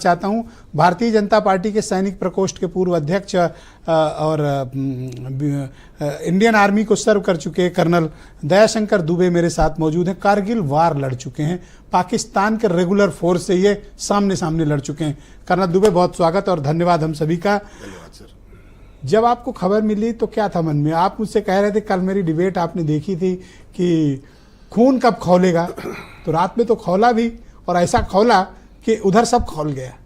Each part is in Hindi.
चाहता हूं भारतीय जनता पार्टी के सैनिक प्रकोष्ठ के पूर्व अध्यक्ष और इंडियन आर्मी को सर्व कर चुके कर्नल दयाशंकर दुबे मेरे साथ मौजूद हैं। कारगिल वार लड़ चुके हैं, पाकिस्तान के रेगुलर फोर्स से ये सामने सामने लड़ चुके हैं। कर्नल दुबे, बहुत स्वागत और धन्यवाद हम सभी का। धन्यवाद सर। जब आपको खबर मिली तो क्या था मन में? आप मुझसे कह रहे थे, कल मेरी डिबेट आपने देखी थी कि खून कब खौलेगा, तो रात में तो खौला भी और ऐसा खौला कि उधर सब खौल गया।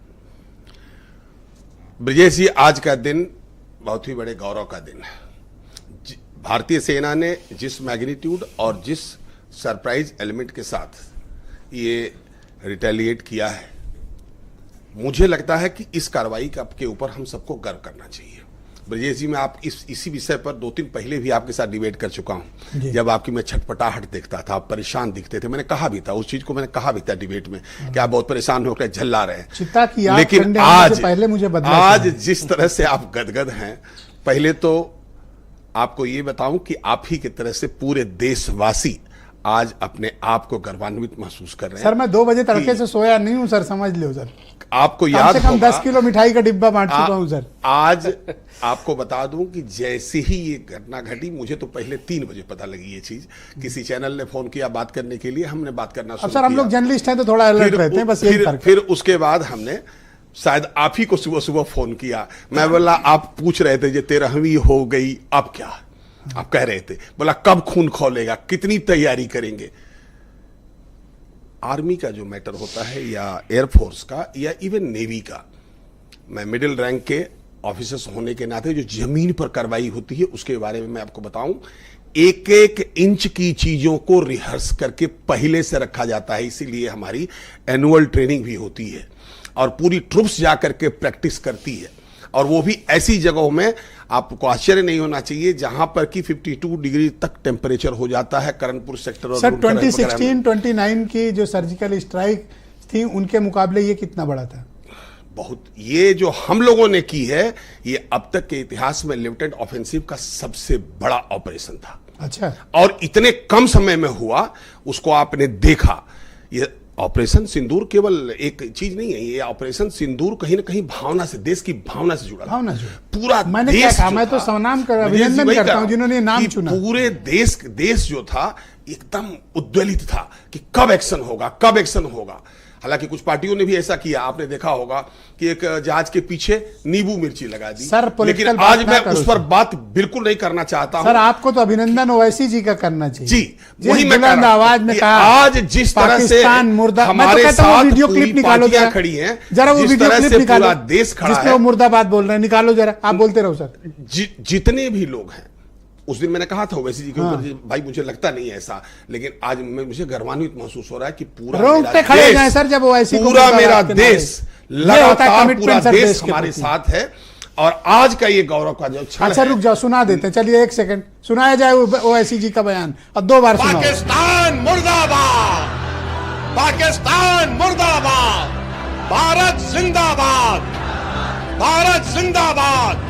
ब्रजेश जी, आज का दिन बहुत ही बड़े गौरव का दिन है। भारतीय सेना ने जिस मैग्नीट्यूड और जिस सरप्राइज एलिमेंट के साथ ये रिटेलिएट किया है, मुझे लगता है कि इस कार्रवाई के ऊपर हम सबको गर्व करना चाहिए। ब्रजेश जी, मैं आप इसी विषय पर 2 दिन पहले भी आपके साथ डिबेट कर चुका हूं। जब आपकी मैं छटपटाहट देखता था, आप परेशान दिखते थे, मैंने कहा भी था उस चीज को, मैंने कहा भी था डिबेट में कि आप बहुत परेशान होकर झल्ला रहे हैं। लेकिन आज जिस तरह से आप गदगद हैं, पहले तो आपको ये बताऊं कि आप ही की तरह से पूरे देशवासी आज अपने आप को गर्वान्वित महसूस कर रहे हैं। सर, मैं 2 बजे तड़के से सोया नहीं हूं सर, समझ लो सर। आपको याद होगा, 10 किलो मिठाई का डिब्बा बांट चुका हूं सर। आज आपको बता दूं कि जैसे ही ये घटना घटी, मुझे तो पहले 3 बजे पता लगी ये चीज। किसी चैनल ने फोन किया बात करने के लिए, हमने बात करना शुरू किया। सर, हम लोग जर्नलिस्ट हैं तो थोड़ा अलर्ट रहते हैं, बस यही फर्क है। फिर उसके बाद हमने शायद आप ही को सुबह सुबह फोन किया। मैं बोला, आप पूछ रहे थे, ये 13वीं हो गई, अब क्या? आप कह रहे थे, बोला कब खून खौलेगा, कितनी तैयारी करेंगे। आर्मी का जो मैटर होता है, या एयरफोर्स का, या इवन नेवी का, मैं मिडिल रैंक के ऑफिसर्स होने के नाते जो जमीन पर कार्रवाई होती है उसके बारे में मैं आपको बताऊं, एक एक इंच की चीजों को रिहर्स करके पहले से रखा जाता है। इसीलिए हमारी एनुअल ट्रेनिंग भी होती है और पूरी ट्रुप्स जाकर के प्रैक्टिस करती है, और वो भी ऐसी जगहों में, आपको आश्चर्य नहीं होना चाहिए, जहां पर कि 52 डिग्री तक टेम्परेचर हो जाता है। करणपुर सेक्टर और सर 2016-29 की जो सर्जिकल स्ट्राइक थी, उनके मुकाबले ये कितना बड़ा था? बहुत। ये जो हम लोगों ने की है, ये अब तक के इतिहास में लिमिटेड ऑफेंसिव का सबसे बड़ा ऑपरेशन था। अच्छा। और इतने कम समय में हुआ, उसको आपने देखा। ये ऑपरेशन सिंदूर केवल एक चीज नहीं है, ये ऑपरेशन सिंदूर कहीं ना कहीं भावना से, देश की भावना से जुड़ा, भावना से पूरा मैंने देश क्या कहा, मैं तो सनाम कर अभिनंदन करता हूं जिन्होंने नाम चुना। पूरे देश जो था एकदम उद्वेलित था कि कब एक्शन होगा, कब एक्शन होगा। हालांकि कुछ पार्टियों ने भी ऐसा किया, आपने देखा होगा कि एक जहाज के पीछे नींबू मिर्ची लगा दी। सर, लेकिन आज मैं उस पर बात बिल्कुल नहीं करना चाहता हूं। सर, आपको तो अभिनंदन ओवैसी जी का करना चाहिए। जी, वही मैं कह रहा हूं आवाज में कहा, आज जिस तरह से हमारे साथ वीडियो क्लिप निकालो पार्टियां खड़ी हैं, जरा वो वीडियो क्लिप निकालो, पूरा देश खड़ा है, मुर्दाबाद बोल रहे हैं, निकालो जरा, आप बोलते रहो सर। जितने भी लोग हैं, उस दिन मैंने कहा था ओवैसी जी के ऊपर, भाई मुझे लगता नहीं है ऐसा, लेकिन आज मुझे गर्वान्वित महसूस हो रहा है कि पूरा खड़े जाएं सर, जब ओवैसी पूरा मेरा देश लगातार पूरा देश हमारे साथ है। और आज का ये गौरव का जो क्षण, अच्छा रुक जाओ, सुना देते हैं, चलिए 1 सेकंड सुनाया जाए ओवैसी जी का बयान, और 2 बार सुनाओ। पाकिस्तान मुर्दाबाद, पाकिस्तान मुर्दाबाद, भारत जिंदाबाद, भारत जिंदाबाद,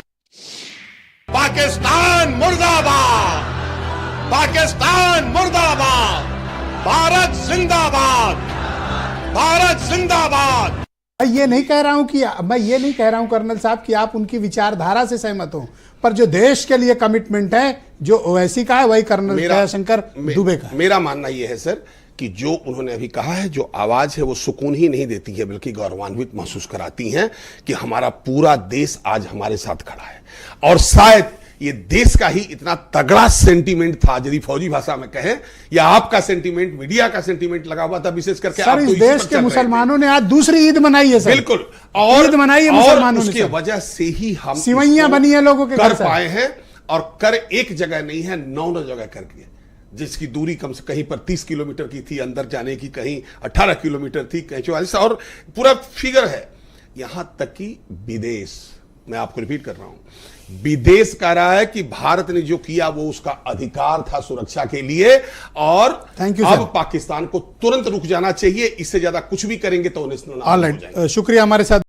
पाकिस्तान मुर्दाबाद, पाकिस्तान मुर्दाबाद, भारत जिंदाबाद, भारत जिंदाबाद। मैं ये नहीं कह रहा हूं कर्नल साहब कि आप उनकी विचारधारा से सहमत हो, पर जो देश के लिए कमिटमेंट है, जो ओवैसी का है, वही कर्नल दयाशंकर दुबे का। मेरा मानना यह है सर कि जो उन्होंने अभी कहा है, जो आवाज है, वो सुकून ही नहीं देती है, बल्कि गौरवान्वित महसूस कराती हैं कि हमारा पूरा देश आज हमारे साथ खड़ा है। और शायद ये देश का ही इतना तगड़ा सेंटीमेंट था, यदि फौजी भाषा में कहें, या आपका सेंटीमेंट, मीडिया का सेंटीमेंट लगा हुआ था, विशेष करके सर, इस देश के मुसलमानों ने आज दूसरी ईद मनाई है सर। बिल्कुल, और ईद मनाई है मुसलमानों ने, उसकी वजह से ही हम सिवैयां बनी है लोगों के कर पाए हैं। और कर एक जगह नहीं है, 9 जगह करके, जिसकी दूरी कम से कहीं पर 30 किलोमीटर की थी अंदर जाने की, कहीं 18 किलोमीटर थी, कहीं 44, और पूरा फिगर है। यहां तक कि विदेश, मैं आपको रिपीट कर रहा हूं, विदेश कह रहा है कि भारत ने जो किया वो उसका अधिकार था सुरक्षा के लिए, और अब पाकिस्तान को तुरंत रुक जाना चाहिए। इससे ज्यादा कुछ भी करेंगे तो नेशनल। शुक्रिया हमारे साथ।